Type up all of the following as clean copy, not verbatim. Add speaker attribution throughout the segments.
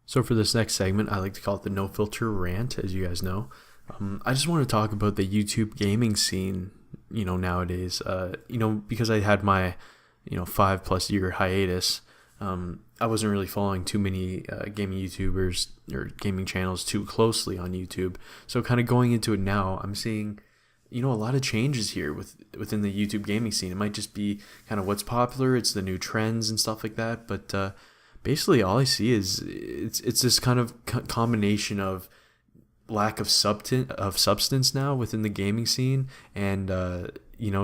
Speaker 1: So for this next segment, I like to call it the no filter rant, as you guys know. I just want to talk about the YouTube gaming scene, nowadays. Because I had my, 5+ year hiatus. I wasn't really following too many gaming YouTubers or gaming channels too closely on YouTube. So kind of going into it now, I'm seeing, a lot of changes here within the YouTube gaming scene. It might just be kind of what's popular. It's the new trends and stuff like that. But basically, all I see is it's this kind of combination of lack of substance now within the gaming scene, and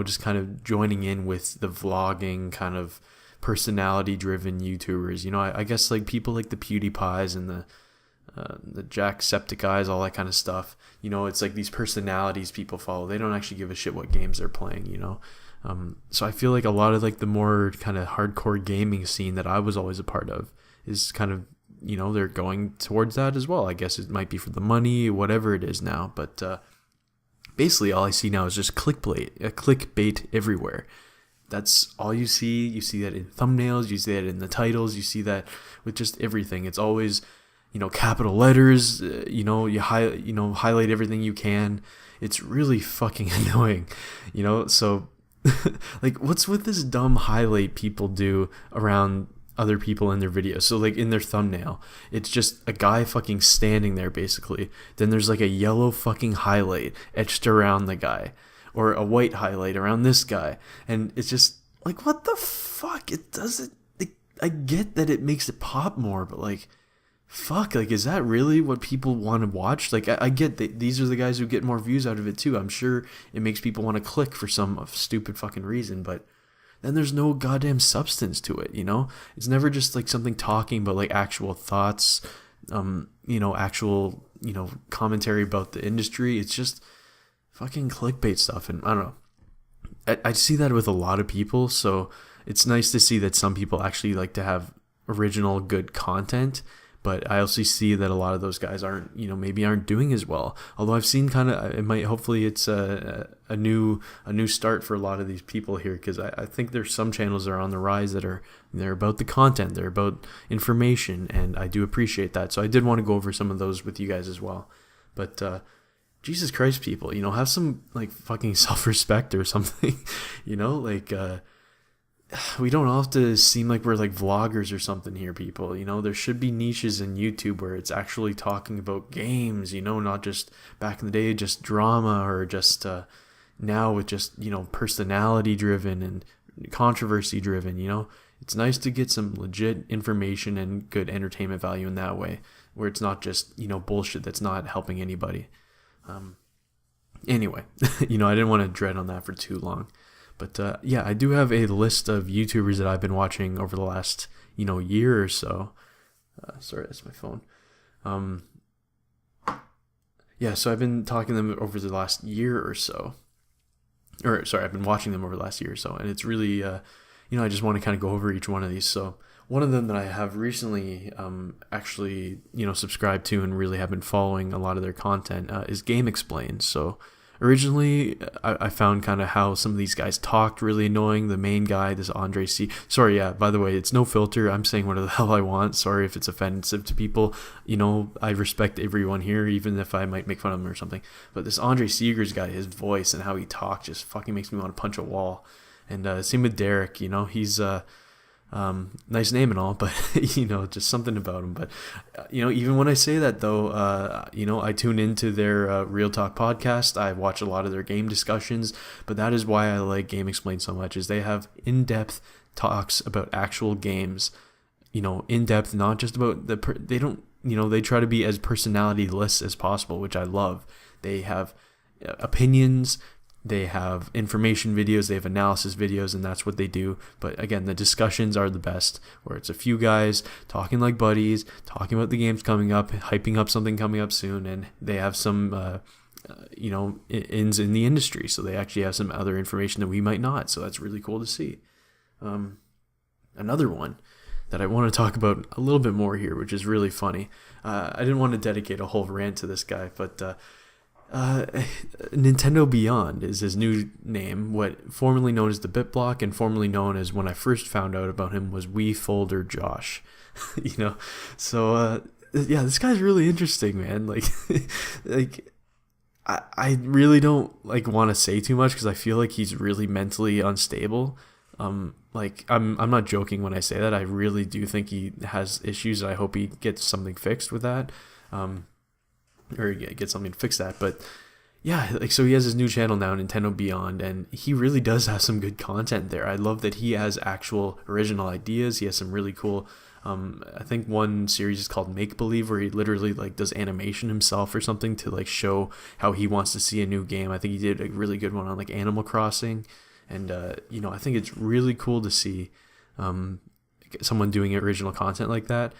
Speaker 1: just kind of joining in with the vlogging kind of personality driven YouTubers. I guess like people like the PewDiePies and the Jacksepticeye's, all that kind of stuff. It's like these personalities people follow. They don't actually give a shit what games they're playing. So I feel like a lot of like the more kind of hardcore gaming scene that I was always a part of is kind of, they're going towards that as well. I guess it might be for the money, whatever it is now. But basically all I see now is just clickbait everywhere. That's all you see. You see that in thumbnails. You see that in the titles. You see that with just everything. It's always, capital letters. You highlight everything you can. It's really fucking annoying. So like, what's with this dumb highlight people do around other people in their videos? So like in their thumbnail, it's just a guy fucking standing there basically. Then there's like a yellow fucking highlight etched around the guy, or a white highlight around this guy, and it's just like, what the fuck? It doesn't. I get that it makes it pop more, but like, fuck, like, is that really what people want to watch? Like, I get that these are the guys who get more views out of it too. I'm sure it makes people want to click for some stupid fucking reason, but then there's no goddamn substance to it. It's never just like something talking about like actual thoughts, actual commentary about the industry. It's just fucking clickbait stuff, and I don't know. I see that with a lot of people, so it's nice to see that some people actually like to have original good content. But I also see that a lot of those guys maybe aren't doing as well. Although I've seen hopefully it's a new start for a lot of these people here, because I think there's some channels that are on the rise that they're about the content, they're about information, and I do appreciate that. So I did want to go over some of those with you guys as well. But Jesus Christ, people, have some like fucking self-respect or something. We don't all have to seem like we're like vloggers or something here, people. There should be niches in YouTube where it's actually talking about games, not just back in the day, just drama, or just now with just, personality driven and controversy driven. It's nice to get some legit information and good entertainment value in that way, where it's not just, bullshit that's not helping anybody. Anyway, I didn't want to dread on that for too long. But yeah, I do have a list of YouTubers that I've been watching over the last, year or so. Sorry, that's my phone. Yeah, so I've been talking to them over the last year or so. I've been watching them over the last year or so. And it's really, I just want to kind of go over each one of these. So one of them that I have recently actually, subscribed to and really have been following a lot of their content is Game Explained. So originally, I found kind of how some of these guys talked really annoying. The main guy, this Andre C. Sorry, yeah, by the way, it's no filter. I'm saying whatever the hell I want. Sorry if it's offensive to people. I respect everyone here, even if I might make fun of them or something. But this Andre Seegers guy, his voice and how he talks just fucking makes me want to punch a wall. And same with Derek, he's... nice name and all, but just something about him. But even when I say that though, I tune into their Real Talk podcast. I watch a lot of their game discussions, but that is why I like Game Explained so much, is they have in-depth talks about actual games, in depth, not just about they don't, they try to be as personality-less as possible, which I love. They have opinions, they have information videos, they have analysis videos, and that's what they do. But again, the discussions are the best, where it's a few guys talking like buddies, talking about the games coming up, hyping up something coming up soon, and they have some, ins in the industry, so they actually have some other information that we might not. So that's really cool to see. Another one that I want to talk about a little bit more here, which is really funny. I didn't want to dedicate a whole rant to this guy, but Nintendo Beyond is his new name, what formerly known as the BitBlock and formerly known as, when I first found out about him, was Wii Folder Josh. So yeah, this guy's really interesting, man. Like, like I really don't like want to say too much because I feel like he's really mentally unstable. Like I'm not joking when I say that. I really do think he has issues, and I hope he gets something fixed with that, or get something to fix that. But yeah, like, so he has his new channel now, Nintendo Beyond, and he really does have some good content there. I love that he has actual original ideas. He has some really cool. I think one series is called Make Believe, where he literally like does animation himself or something to like show how he wants to see a new game. I think he did a really good one on like Animal Crossing, and I think it's really cool to see someone doing original content like that.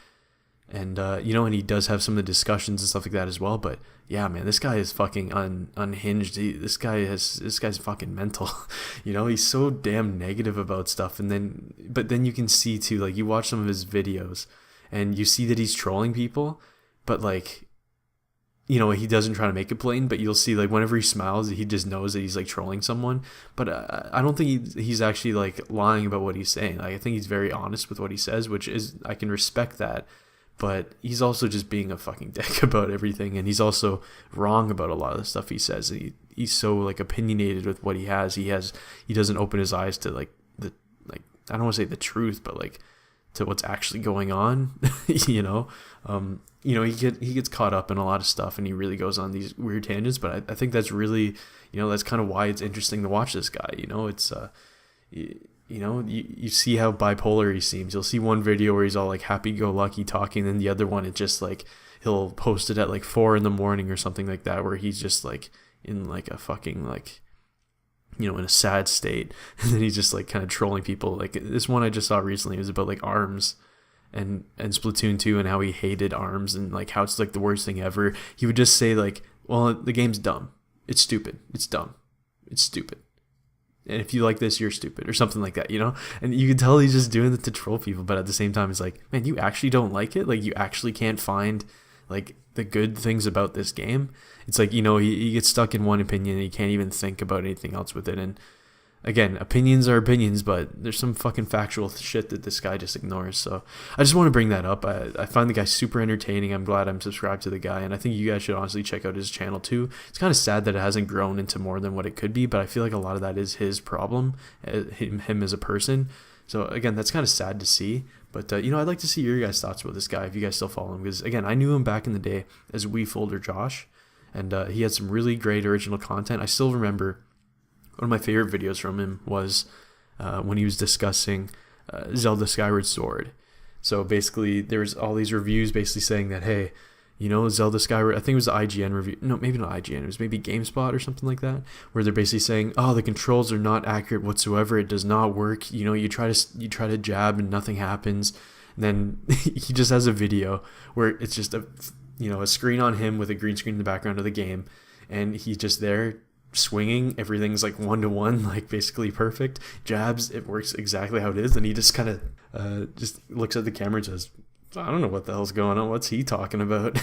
Speaker 1: And and he does have some of the discussions and stuff like that as well. But yeah, man, this guy is fucking unhinged. This guy's fucking mental. He's so damn negative about stuff. But then you can see too, like, you watch some of his videos, and you see that he's trolling people, but like, he doesn't try to make it plain. But you'll see, like, whenever he smiles, he just knows that he's like trolling someone. But I don't think he's actually like lying about what he's saying. Like, I think he's very honest with what he says, which is, I can respect that. But he's also just being a fucking dick about everything, and he's also wrong about a lot of the stuff he says. He's so like opinionated with what he has. He doesn't open his eyes to like I don't want to say the truth, but like to what's actually going on. He gets caught up in a lot of stuff, and he really goes on these weird tangents. But I think that's really that's kind of why it's interesting to watch this guy. It's you see how bipolar he seems. You'll see one video where he's all like happy-go-lucky talking, and the other one, it's just like he'll post it at like 4 a.m. or something like that, where he's just like in like a fucking like in a sad state, and then he's just like kind of trolling people. Like this one I just saw recently was about like ARMS and Splatoon 2 and how he hated ARMS and like how it's like the worst thing ever. He would just say like, well, the game's dumb, it's stupid, it's dumb, it's stupid. And if you like this, you're stupid, or something like that, And you can tell he's just doing it to troll people, but at the same time, it's like, man, you actually don't like it? Like, you actually can't find, like, the good things about this game? It's like, he gets stuck in one opinion, and he can't even think about anything else with it. And, again, opinions are opinions, but there's some fucking factual shit that this guy just ignores. So I just want to bring that up. I find the guy super entertaining. I'm glad I'm subscribed to the guy, and I think you guys should honestly check out his channel too. It's kind of sad that it hasn't grown into more than what it could be, but I feel like a lot of that is his problem, him as a person. So again, that's kind of sad to see. But I'd like to see your guys' thoughts about this guy if you guys still follow him, because again, I knew him back in the day as WeFolder Josh, and he had some really great original content. I still remember one of my favorite videos from him was when he was discussing Zelda Skyward Sword. So basically, there's all these reviews basically saying that, hey, Zelda Skyward, I think it was the IGN review. No, maybe not IGN. It was maybe GameSpot or something like that, where they're basically saying, oh, the controls are not accurate whatsoever. It does not work. You try to jab and nothing happens. And then he just has a video where it's just a screen on him with a green screen in the background of the game, and he's just there swinging. Everything's like 1-to-1, like basically perfect. Jabs, it works exactly how it is. And he just kind of just looks at the camera and says, I don't know what the hell's going on. What's he talking about?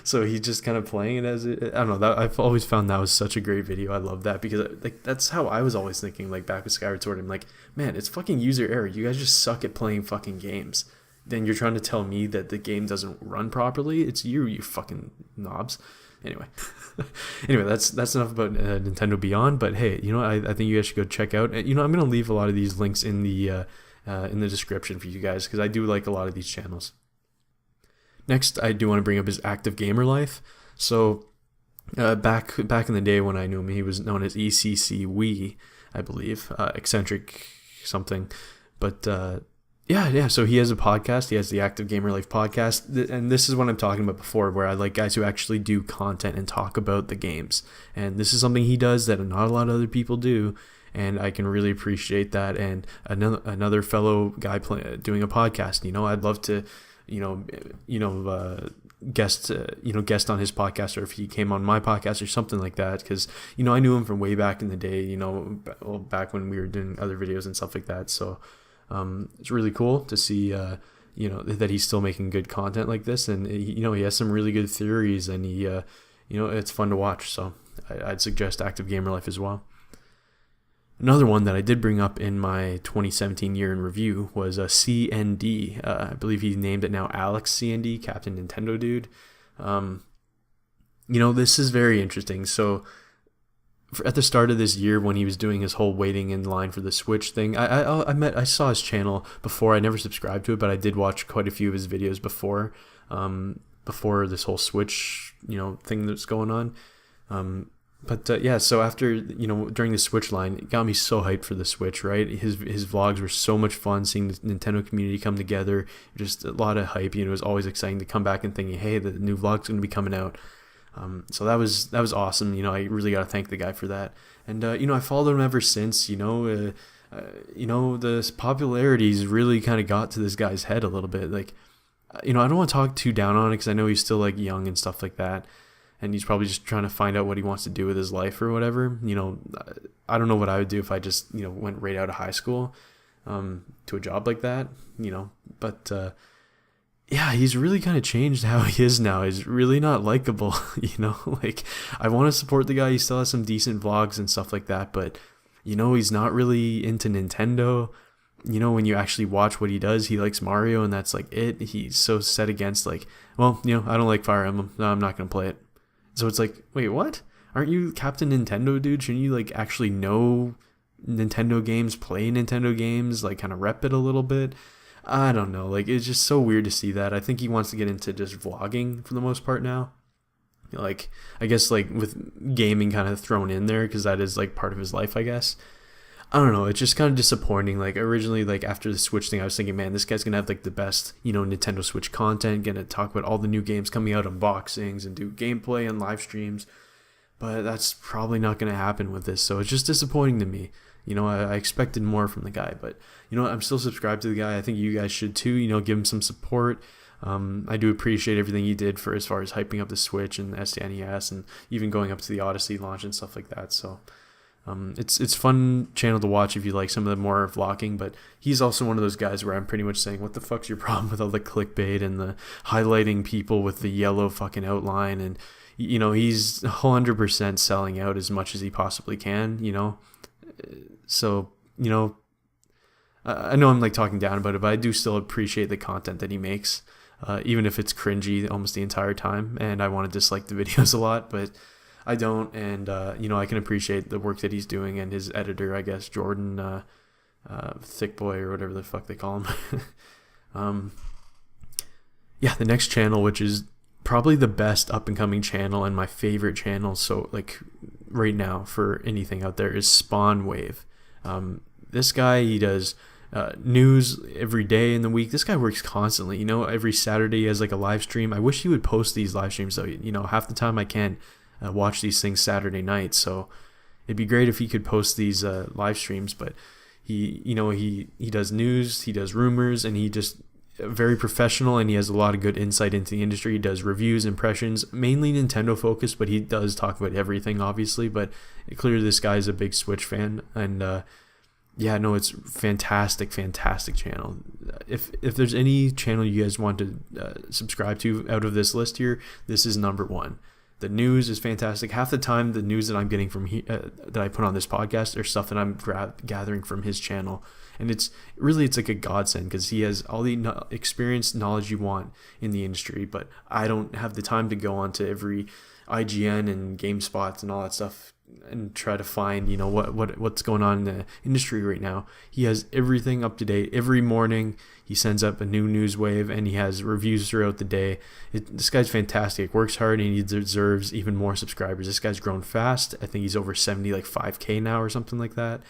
Speaker 1: So he's just kind of playing it as it. I don't know. I've always found that was such a great video. I love that because like that's how I was always thinking. Like back with Skyward Sword, I'm like, man, it's fucking user error. You guys just suck at playing fucking games. Then you're trying to tell me that the game doesn't run properly. It's you fucking knobs. Anyway, that's enough about Nintendo Beyond. But hey, I think you guys should go check out. I'm gonna leave a lot of these links in the description for you guys because I do like a lot of these channels. Next, I do want to bring up his active gamer life. So back in the day when I knew him, he was known as ECC Wee, I believe, eccentric something. But yeah. So he has a podcast. He has the Active Gamer Life podcast, and this is what I'm talking about before, where I like guys who actually do content and talk about the games. And this is something he does that not a lot of other people do, and I can really appreciate that. And another fellow guy doing a podcast. I'd love to, guest on his podcast, or if he came on my podcast or something like that, because I knew him from way back in the day. Back when we were doing other videos and stuff like that. So. It's really cool to see, that he's still making good content like this, and he has some really good theories, and he, it's fun to watch. So I'd suggest Active Gamer Life as well. Another one that I did bring up in my 2017 year in review was a CND. I believe he named it now Alex CND, Captain Nintendo Dude. This is very interesting. So at the start of this year, when he was doing his whole waiting in line for the Switch thing, I saw his channel before. I never subscribed to it, but I did watch quite a few of his videos before this whole Switch thing that's going on. So after, during the Switch line, it got me so hyped for the Switch, right? His vlogs were so much fun, seeing the Nintendo community come together, just a lot of hype. It was always exciting to come back and thinking, hey, the new vlog's going to be coming out. So that was awesome. I really got to thank the guy for that. And, I followed him ever since. The popularity's really kind of got to this guy's head a little bit. Like, I don't want to talk too down on it, because I know he's still like young and stuff like that. And he's probably just trying to find out what he wants to do with his life or whatever. I don't know what I would do if I just, went right out of high school to a job like that, But, he's really kind of changed how he is now. He's really not likable, Like, I want to support the guy. He still has some decent vlogs and stuff like that. But, he's not really into Nintendo. When you actually watch what he does, he likes Mario, and that's like it. He's so set against, like, well, I don't like Fire Emblem. No, I'm not going to play it. So it's like, wait, what? Aren't you Captain Nintendo, dude? Shouldn't you, like, actually know Nintendo games, play Nintendo games, like, kind of rep it a little bit? I don't know. Like, it's just so weird to see that. I think he wants to get into just vlogging for the most part now. Like, I guess, like, with gaming kind of thrown in there, because that is, like, part of his life, I guess. I don't know, it's just kind of disappointing. Like, originally, like, after the Switch thing, I was thinking, man, this guy's gonna have, like, the best, Nintendo Switch content, gonna talk about all the new games coming out, unboxings, and do gameplay and live streams, but that's probably not gonna happen with this, so it's just disappointing to me. I expected more from the guy, but, I'm still subscribed to the guy. I think you guys should too, give him some support. I do appreciate everything he did for as far as hyping up the Switch and the SNES, and even going up to the Odyssey launch and stuff like that, so... It's fun channel to watch if you like some of the more vlogging, but he's also one of those guys where I'm pretty much saying, what the fuck's your problem with all the clickbait and the highlighting people with the yellow fucking outline, and he's 100% selling out as much as he possibly can, so I know I'm like talking down about it, but I do still appreciate the content that he makes, even if it's cringy almost the entire time, and I want to dislike the videos a lot, but I don't, and I can appreciate the work that he's doing, and his editor, I guess, Jordan Thick Boy, or whatever the fuck they call him. The next channel, which is probably the best up and coming channel and my favorite channel, so like right now for anything out there, is Spawn Wave. This guy, he does news every day in the week. This guy works constantly. Every Saturday he has like a live stream. I wish he would post these live streams though. Half the time I can't watch these things Saturday night, so it'd be great if he could post these live streams. But he does news, he does rumors, and he just very professional, and he has a lot of good insight into the industry. He does reviews, impressions, mainly Nintendo focused, but he does talk about everything, obviously. But clearly this guy is a big Switch fan, and it's fantastic channel. If there's any channel you guys want to subscribe to out of this list here, this is number one. The news is fantastic. Half the time, the news that I'm getting from that I put on this podcast are stuff that I'm gathering from his channel, and it's like a godsend, because he has all the experience, knowledge you want in the industry. But I don't have the time to go onto every IGN and GameSpot and all that stuff and try to find what's going on in the industry right now. He has everything up to date every morning. He sends up a new news wave, and he has reviews throughout the day. This guy's fantastic, works hard, and he deserves even more subscribers. This guy's grown fast. I think he's over 5K now or something like that.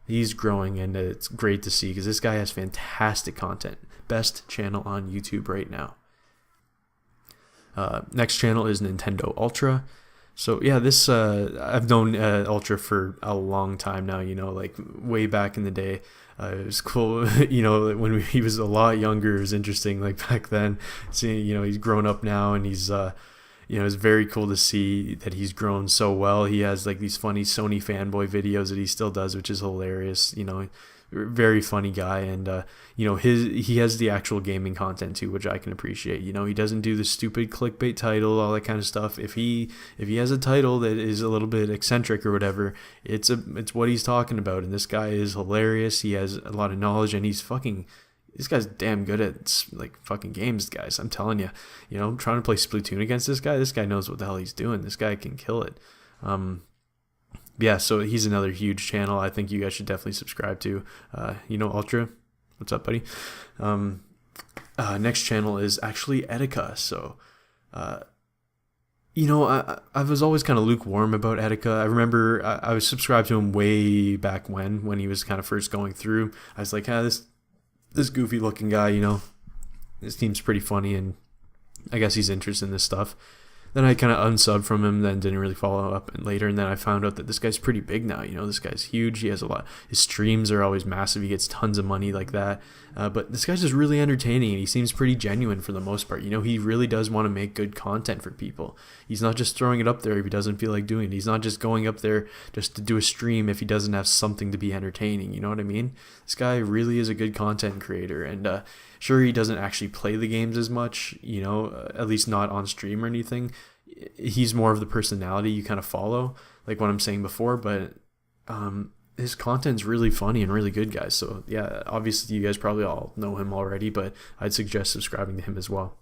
Speaker 1: He's growing, and it's great to see, because this guy has fantastic content. Best channel on YouTube right now. Next channel is Nintendo Ultra. So this I've known Ultra for a long time now, like way back in the day. It was cool, when he was a lot younger. It was interesting, like back then, seeing, he's grown up now, and he's, it's very cool to see that he's grown so well. He has like these funny Sony fanboy videos that he still does, which is hilarious, very funny guy, and he has the actual gaming content too, which I can appreciate. He doesn't do the stupid clickbait title, all that kind of stuff. If he has a title that is a little bit eccentric or whatever, it's what he's talking about. And this guy is hilarious. He has a lot of knowledge, and this guy's damn good at like fucking games, guys. I'm telling you, trying to play Splatoon against this guy knows what the hell he's doing. This guy can kill it. Yeah, so he's another huge channel I think you guys should definitely subscribe to. Ultra, what's up, buddy? Next channel is actually Etika. So, I was always kind of lukewarm about Etika. I remember I was subscribed to him way back when he was kind of first going through. I was like, this goofy looking guy, this seems pretty funny, and I guess he's interested in this stuff. Then I kind of unsubbed from him, then didn't really follow up later, and then I found out that this guy's pretty big now. This guy's huge. He has a lot. His streams are always massive. He gets tons of money like that. But this guy's just really entertaining, and he seems pretty genuine for the most part. He really does want to make good content for people. He's not just throwing it up there if he doesn't feel like doing it. He's not just going up there just to do a stream if he doesn't have something to be entertaining. You know what I mean? This guy really is a good content creator, and sure, he doesn't actually play the games as much, at least not on stream or anything. He's more of the personality you kind of follow, like what I'm saying before, but his content's really funny and really good, guys. So yeah, obviously you guys probably all know him already, but I'd suggest subscribing to him as well.